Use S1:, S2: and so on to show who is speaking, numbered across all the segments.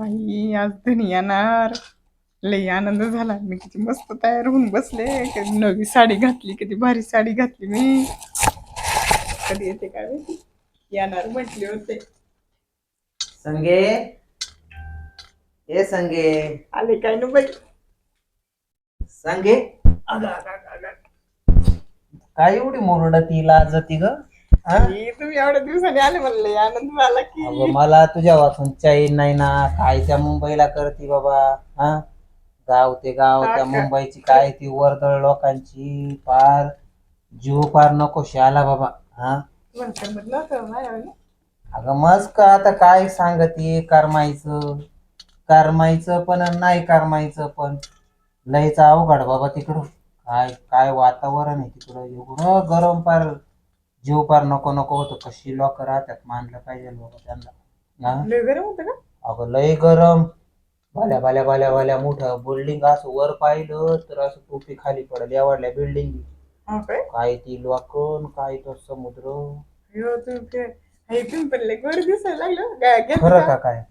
S1: बाई आज धनी येणार. लई आनंद झाला. मी किती मस्त तयार होऊन बसले. कधी नवी साडी घातली, किती भारी साडी घातली मी. कधी येते काय माहिती. येणार म्हटले होते.
S2: संगे ए संगे
S1: आले काय ना बाई.
S2: संगे
S1: अगं, अगं, अगं, अगं.
S2: काय एवढी मोरडती लाजती ग? हा?
S1: तुम्ही एवढ्या दिवसांनी आले मला लई आनंद झाला की.
S2: अगं मला तुझ्या वाचून चैन नाही ना. काय त्या मुंबईला करती बाबा? हा, गाव ते गाव
S1: हा
S2: त्या
S1: का?
S2: मुंबईची काय ती वर्दळ लोकांची पार जीव पार नकोशी आला बाबा. हा,
S1: तुम्हाला करमत नव्हतं माझ्यावानी?
S2: अगं मस्त का आता काय सांगते करमायचं पण आणि नाही करमायचं पण. लयच अवघड बाबा तिकडं. काय काय वातावरण आहे तिकडं, एवढं गरम पार जीव पार नको नको होतं. कशी लोक राहतात मानलं पाहिजे बाबा त्यांना. हा?
S1: लय गरम होतं का?
S2: अगं लय गरम. भाल्या भाल्या भाल्या भाल्या मोठं बिल्डिंग असं वर पाहिलं तर असं टोपी खाली पडेल एवढल्या बिल्डिंग.
S1: हा काय?
S2: काय ती लोकं काय तो समुद्र.
S1: अयो, तुम्ही पण लय गोड दिसायला लागलं. काय गेलते
S2: खरं
S1: का?
S2: का काय?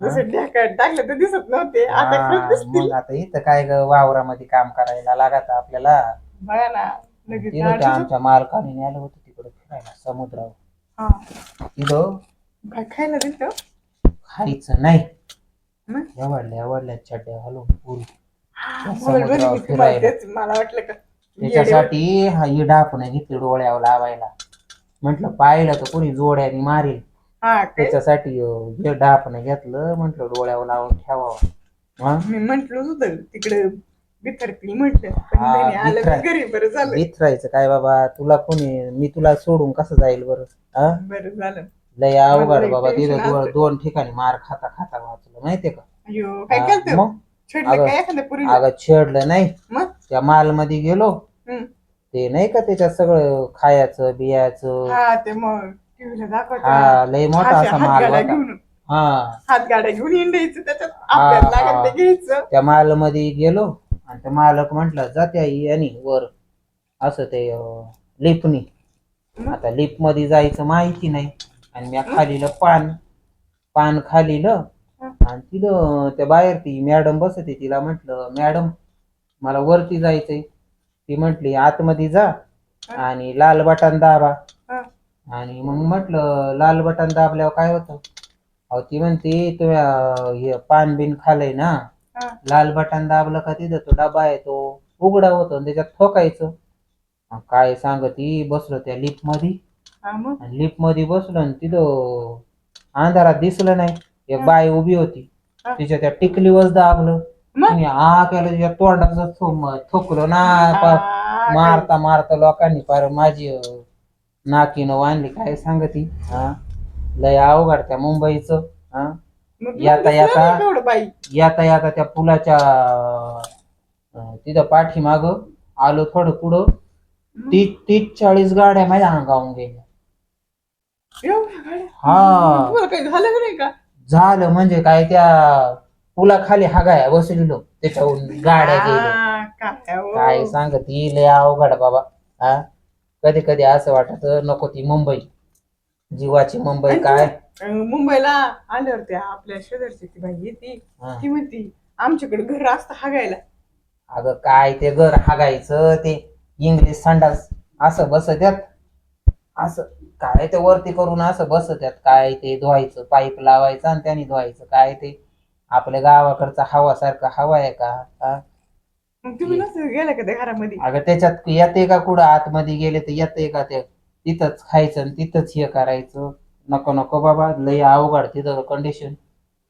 S1: जसं ढाकट टाकलं तर दिसत नव्हते, आता खरंच दिसतील.
S2: मग आता इथं काय ग वावरामध्ये काम करायला लागत आपल्याला.
S1: बघा ना, लगेच
S2: तिथं त्या
S1: आठवतं.
S2: आमच्या मालकाने नेलं होतं तिकडे फिरायला समुद्रावर.
S1: हा,
S2: तिथं
S1: काय खायला दिलं?
S2: खायचं नाही.
S1: मग?
S2: एवढल्या चड्ड्या घालून पुरी त्या
S1: मोबाईल मध्ये
S2: समुद्रावर
S1: मी तुम्हाला
S2: फिरायला.
S1: तेच मला वाटलं का येडे.
S2: त्याच्यासाठी हा इडा आपण घेतली डोळ्यावर लावायला. म्हटलं पाहिलं तर कोणी जोड्याने मारेल.
S1: हा काय?
S2: त्याच्यासाठी हे डापण घेतलं. म्हटलं डोळ्यावर लावून ठेवावं. हा?
S1: मी म्हंटल होतं तिकडे बिथरती म्हटलं, पण
S2: हा,
S1: नाही आलं मी घरी. बरं झालं.
S2: बिथरायचं काय बाबा, तुला कोणी मी तुला सोडून कसं जाईल बरं? हा?
S1: बरं झालं.
S2: लय
S1: मला
S2: अवघड
S1: लय
S2: बाबा.
S1: टेन्शन
S2: तिथं
S1: आलतं.
S2: दोन ठिकाणी मार खाता खाता वाचलं माहितीये का?
S1: अयो, काय
S2: हा,
S1: केलं?
S2: मग
S1: छेडलं
S2: अगं
S1: काय एखाद्या पुरीला?
S2: अगं छेडलं नाही.
S1: मग?
S2: त्या माल मध्ये गेलो.
S1: हम्म.
S2: ते नाही का त्याच्यात सगळं खायचं बियाचं.
S1: हा, ते मग टीव्हीला दाखवतात.
S2: हा, लय मोठा
S1: अशा
S2: असा माल
S1: हातगाड्या
S2: होता.
S1: घेऊन
S2: हा
S1: हातगाड्या घेऊन हिंडायचं त्याच्यात.
S2: हा
S1: आपल्याला लागत ते
S2: हा,
S1: घ्यायचं.
S2: त्या माल मध्ये गेलो आणि त्या मालक म्हटलं जात्या यानी वर असं ते लिपनी.
S1: मग?
S2: आता लिप मध्ये जायचं माहिती नाही आणि मी
S1: मग?
S2: खालीलं पान खालीलं.
S1: हा.
S2: आणि तिथं त्या बाहेर ती मॅडम बसते. तिला म्हटलं मॅडम मला वरती जायचंय. ती म्हटली आतमध्ये जा
S1: हा.
S2: आणि लाल बटन दाबा.
S1: हा.
S2: आणि मग म्हटलं लाल बटन दाबल्यावर काय होतं? अहो ती म्हणते तुम्ही हे पान बिन खाल्लंय ना,
S1: हा.
S2: लाल बटन दाबलं का तिथं तो डबा आहे तो उघडा होतो आणि त्याच्यात ठोकायचं. काय सांगती बसलो त्या लिफ्ट मध्ये.
S1: हा, मग?
S2: आणि लिफ्ट मध्ये बसलो आणि तिथं अंधारात दिसलं नाही. एक
S1: हा.
S2: बाई उभी होती.
S1: हा.
S2: तिच्या त्या टिकलीवर दाबलं.
S1: मग?
S2: तिने आ केलं तिच्या तोंडाचं थुकलो ना.
S1: काय?
S2: मारता मारता लोकांनी पार माझी नाकीनं वाढली. काय सांगती. हा, लय अवघड त्या मुंबईचं. हा,
S1: मग तुम्हाला
S2: याता
S1: दिसलं
S2: याता
S1: नाही का एवढं बाई?
S2: याता याता त्या पुलाच्या तिथं पाठीमाग आलो थोडं पुढं.
S1: मग?
S2: 30-40 गाड्या माझ्या अंगावून गेल्या.
S1: एवढ्या गाड्या?
S2: हा,
S1: तुम्हाला काही झालं का नाही का?
S2: झालं म्हणजे काय त्या पुलाखाली हागाया बसलेलो त्याच्याहून गाड्या गेल्या.
S1: काय हो?
S2: काय सांगती लय अवघड बाबा. हा, कधी कधी असं वाटत नको ती मुंबई, जीवाची मुंबई
S1: आणि
S2: काय.
S1: मुंबईला आल्यावर त्या आपल्या शेजारची ती बाई येते.
S2: हा.
S1: ती म्हणती आमच्याकडे घर असतं हागायला.
S2: अगं काय ते घर हागायचं ते इंग्लिश संडास असं बसत्यात. असं काय ते वरती करून असं बसत्यात. काय ते धुवायचं पाईप लावायचं आणि त्याने धुवायचं. काय ते आपल्या गावाकडचा हवा सारखा हवा आहे का? हा?
S1: मग तुम्ही नसतं गेला का त्या घरामध्ये?
S2: अगं त्याच्यात येते का कुठं आतमध्ये गेले तर येते का ते तिथंच खायचं आणि तिथंच हे करायचं. नको नको बाबा लय अवघड तिथं कंडिशन.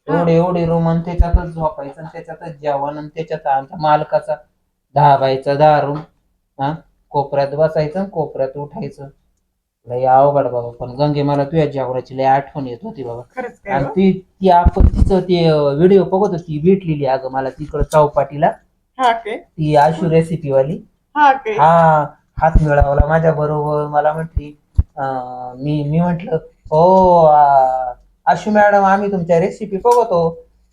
S1: हा.
S2: एवढी रूम आणि त्याच्यातच झोपायचं आणि त्याच्यातच जेवण आणि त्याच्यात आमच्या मालकाचा 10 बाय 10 रूम. हा, कोपऱ्यात बसायचं आणि कोपऱ्यात उठायचं. लय अवघड बाबा. पण गंगे मला तुझ्या जेवणाची लय आठवण येत होती बाबा.
S1: खरंच काय
S2: आणि
S1: हो?
S2: ती ती आपण तिचं ते व्हिडिओ बघत होती भेटलेली अगं मला तिकडं चौपाटीला.
S1: हा काय?
S2: ती आशू रेसिपी वाली.
S1: हा काय?
S2: हा, हात मिळवला माझ्या बरोबर. मला म्हटली मी मी म्हटलं हो आशू मॅडम आम्ही तुमच्या रेसिपी बघतो.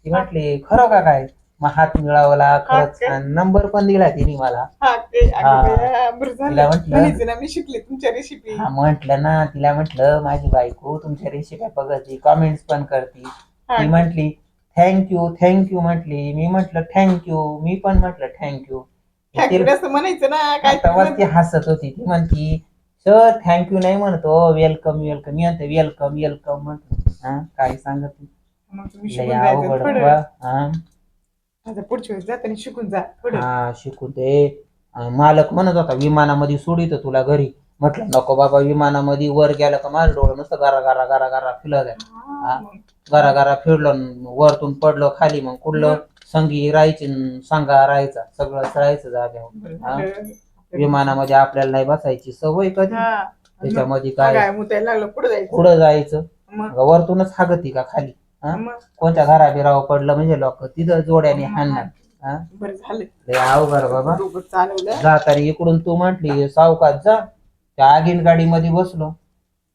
S2: ती
S1: हा.
S2: म्हटली खरं का काय? मग हात मिळवला
S1: हा
S2: खरंच
S1: काय?
S2: आणि नंबर पण दिला तिने मला.
S1: हा काय? अगं
S2: हा,
S1: बाया, बरं
S2: तिला
S1: झालं
S2: म्हटलं
S1: म्हणायचं ना मी शिकले तुमच्या रेसिपी.
S2: हा म्हटलं ना तिला म्हटलं माझी बायको तुमच्या रेसिपी बघती कमेंट्स पण करती.
S1: हा
S2: ती
S1: काय?
S2: म्हटली थँक्यू म्हटली. मी म्हटलं थँक्यू. मी पण म्हटलं थँक्यू.
S1: ठाकरे असं म्हणायचं ना काय
S2: तेव्हा ती हसत होती. ती म्हणती सर थँक्यू नाही म्हणतो, वेलकम वेलकम. मी म्हणते वेलकम वेलकम म्हणतो. हा काय सांगत ती.
S1: मग तुम्ही
S2: लय
S1: शिकून जायचं
S2: अवघड
S1: थोडं.
S2: बाबा. हा
S1: आता पुढच्या वेळेस जाताना शिकून जा थोडं.
S2: हा शिकू दे. मालक म्हणत होता विमानामध्ये सोडित तुला घरी. म्हटलं नको बाबा, विमानामध्ये वर गेलं का माझं डोळं नुसतं गारा गारा गारा गारा फिरत आहे.
S1: हा, मग.
S2: गारा गारा फिरलो वरतून पडलो खाली, मग कुठलं संगी राहायची सांगा राहायचा सगळं राहायचं जाग्यावर.
S1: बरं
S2: हा?
S1: झालं.
S2: विमानामध्ये आपल्याला नाही बसायची सवय कधी.
S1: हा.
S2: त्याच्यामध्ये
S1: काय
S2: काय
S1: मुतायला लागलं पुढे जायचं.
S2: पुढं जायचं.
S1: मग
S2: वरतूनच हागती का खाली. हा?
S1: मग
S2: कोणत्या घराबिरावर पडलं म्हणजे लोक तिथं जोड्याने हाणणार. हा?
S1: बरं झालं.
S2: लय अवघड बाबा.
S1: डोकं चालवलं.
S2: जाताना इकडून तू म्हटली सावकाश जा. त्या आगीन गाडीमध्ये बसलो.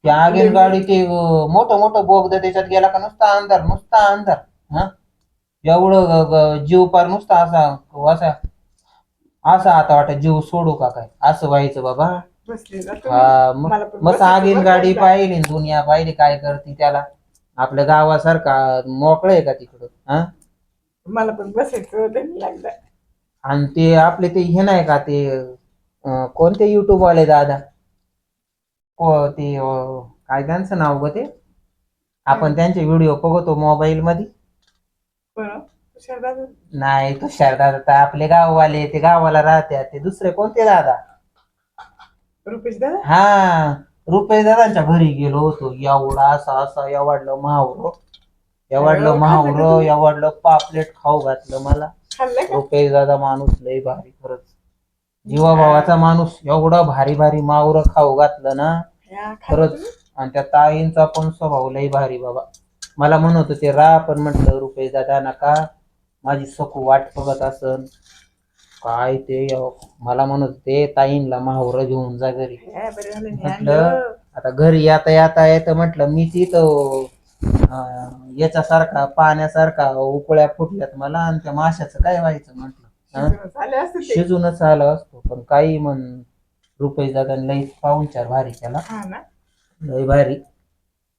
S2: त्या आगीन गाडी ते मोठं मोठं बोगद त्याच्यात गेला का नुसता अंधार नुसता अंधार. हा एवढं जीव पार नुसता असा असा असा आता वाटत जीव सोडू का काय असं व्हायचं बाबा.
S1: बसले जा
S2: हा
S1: तुम्ही. मला पण
S2: मस्त
S1: बसायचं
S2: आगीन
S1: बरं
S2: गाडी
S1: का.
S2: पाहिली दुनिया पाहिली काय करते त्याला. आपल्या गावासारखा मोकळं आहे का तिकडं. हा
S1: मला पण बसायचं त्यांनी लागलं.
S2: आणि ते आपले ते हे नाही का ते कोणते युट्यूब वाले दादा ते काय त्यांचं नाव ग ते. आपण त्यांचे व्हिडिओ बघतो मोबाईल मध्ये.
S1: बरं हुशार दादा.
S2: नाही तुषार दादा तर आपले गाववाले ते गावाला राहतात. ते दुसरे कोणते दादा.
S1: रुपेश दादा.
S2: हा रुपेश दादांच्या घरी गेलो होतो. एवढा असा असा एवढलं
S1: खाल्लं का
S2: महावर
S1: तुम्ही?
S2: एवढलं पापलेट खाऊ घातलं मला.
S1: खाल्लं का.
S2: रुपेश दादा माणूस लय भारी खरंच. जीवाभावाचा माणूस. एवढं भारी भारी मावर खाऊ घातलं ना
S1: या, खाल्लं
S2: खरंच. आणि त्या ताईंचा पण स्वभाव लय भारी बाबा. मला म्हणत होते रा पण म्हटलं रुपेश दादा नका. माझी सखू वाट बघत असन काय ते मला म्हणत होते ताईंला माहुर घेऊन जा घरी.
S1: या, बरं झालं नाही
S2: म्हटलं
S1: आणलं.
S2: आता घरी येता येतं म्हटलं मी तिथं याच्यासारखा पाण्यासारखा उकळ्या फुटल्यात मला आणि त्या माशाचं काय व्हायचं म्हटलं.
S1: शिजूनच आले असते ते.
S2: शिजूनच आला असतो. पण काही म्हण रुपेश दादा लई पाहुणचार भारी केला.
S1: हा ना.
S2: लई भारी.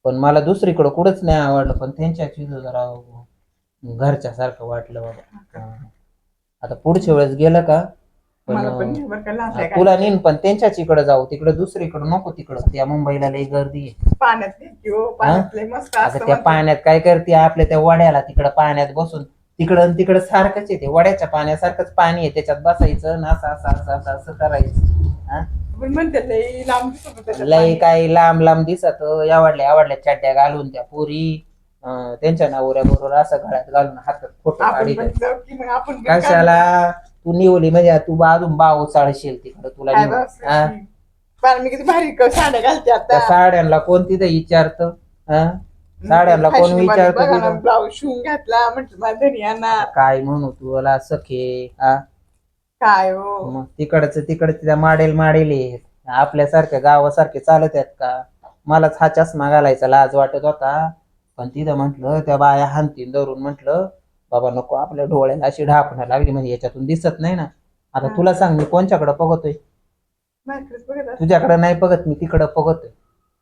S2: पण मला दुसरीकडं कुठंच नाही आवडलं. पण त्यांच्या तिथं जरा घरच्या सारखं वाटलं बाबा. आता पुढच्या वेळेस गेलं का
S1: मला पण
S2: पण
S1: नाही बरं का लाज आहे
S2: तुला
S1: काय.
S2: नेन पण त्यांच्याच इकडे जाऊ. तिकडे दुसरीकडे नको. तिकडं त्या मुंबईला लई गर्दी आहे.
S1: पाण्यात किंवा पाण्यात लय मस्त
S2: आता
S1: असतं
S2: त्या
S1: म्हणतात.
S2: पाण्यात काय करते आपल्या त्या वड्याला तिकडं पाण्यात बसून तिकडं तिकडं सारखंच आहे. ते वड्याच्या पाण्यासारखंच पाणी आहे. त्याच्यात बसायचं ना असं असं असं असं असं करायचं. हा
S1: पण म्हणते लय लांब दिसत होतं त्याच्यात
S2: लय
S1: पाणी.
S2: काही लांब लांब दिसत आवडल्या चड्ड्या घालून त्या पुरी त्यांच्या नवऱ्या बरोबर असं गळ्यात घालून हातात फोटो
S1: आपण
S2: काढित.
S1: पण जाऊ की मग आपण पण
S2: कशाला तू निवली म्हणजे तू अजून बाव चाळशील तिकडं तुला
S1: काय
S2: निवड.
S1: बस. पण मी किती भारी साड्या घालते
S2: त्या
S1: आता.
S2: साड्यांना कोण तिथं विचारत. साड्यांना कोण विचारत
S1: बघा ना
S2: तिथं.
S1: ब्लाऊज शिवून घातला म्हटलं माझ्या घरी आणा.
S2: काय म्हणू तुला सखे.
S1: काय हो.
S2: मग तिकडचं त्या माडेल आहेत. आपल्यासारख्या गावासारखे चालत आहेत का. मलाच हा चष्मा घालायचा लाज वाटत होता. पण तिथं म्हंटल त्या बाया हानतीन धरून म्हंटल बाबा नको. आपल्या डोळ्याला अशी ढापणं लागली म्हणजे याच्यातून दिसत नाही ना. आता तुला सांग मी कोणच्याकडे बघतोय.
S1: माझ्याकडेच बघत असते.
S2: तुझ्याकडे नाही बघत मी तिकडं बघतोय.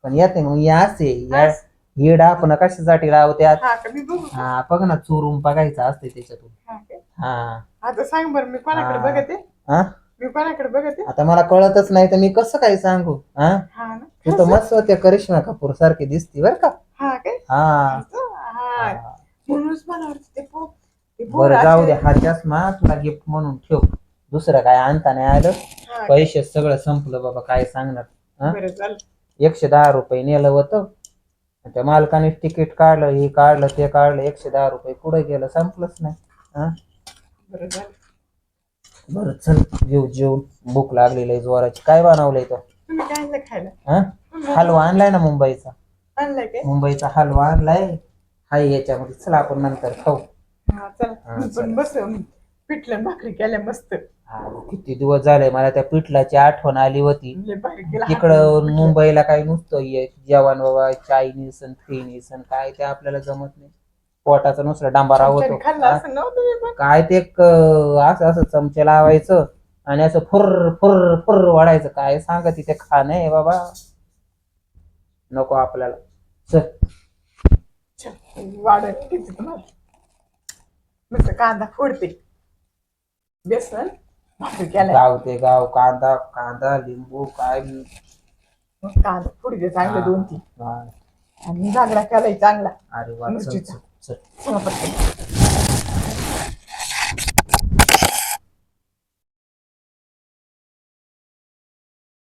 S2: पण येते मग या असे
S1: असं.
S2: ही ढापणं कशासाठी लावत्यात.
S1: हा का मी बघू.
S2: हा बघ ना चोरून बघायचं असते त्याच्यातून.
S1: हा काय?
S2: हा
S1: आता सांग बरं मी कोणाकडे
S2: हा.
S1: बघते.
S2: हा
S1: मी कोणाकडे बघते.
S2: आता मला कळतच नाही तर मी कसं काय सांगू.
S1: हा ना.
S2: तू तर मस्त होते करिश्मा कपूर सारखी दिसती बर का.
S1: हा काय.
S2: हा
S1: हा म्हणूनच मला वाटतं ते
S2: बरं जाऊ दे. हा चष्मा तुला गिफ्ट म्हणून ठेव. दुसरं काय आणता नाही आलं. पैसे सगळं संपलं बाबा काय सांगणार.
S1: बरं झालं.
S2: 110 रुपये नेलं होतं. त्या मालकाने तिकीट काढलं हे काढलं ते काढलं 110 रुपये पुढे गेलं संपलंच नाही.
S1: बरं झालं.
S2: बरं चल जेव जेवून भूक लागलेली आहे जोराची. काय बनवलंय तो.
S1: तुम्ही काय आणलं खायला.
S2: हलवा आणलाय ना मुंबईचा.
S1: आणलाय काय.
S2: मुंबईचा हलवा आणलाय. हाय याच्यामध्ये चला आपण नंतर खाऊ.
S1: हा चला मी पण बस पिठलं भाकरी केल्या मस्त.
S2: किती दिवस झाले मला त्या पिठलाची आठवण आली होती.
S1: लय भारी केलं.
S2: तिकडं मुंबईला काही नुसतं जेवण बाबा चायनीज आणि फ्रीनीस आणि काय ते आपल्याला जमत नाही. पोटाचा नुसता डांबारा होतो.
S1: खाल्लं असं नव्हतं तुम्ही पण.
S2: काय ते असं असं चमचे लावायचं आणि असं फुर फुर फुर वाढायचं. काय सांगा तिथे खाणं आहे बाबा. नको आपल्याला. चल
S1: वाढत किती तुम्हाला. नुसतं कांदा फोडते बेसन भाकरी केलाय
S2: गाव ते गाव कांदा कांदा लिंबू काय
S1: मग कांदा फोडते चांगले
S2: हा,
S1: 2-3
S2: हा.
S1: आणि जागडा केलाय चांगला
S2: अरे वा चल
S1: मिरचीचा
S2: चल चल
S1: चला पटकन.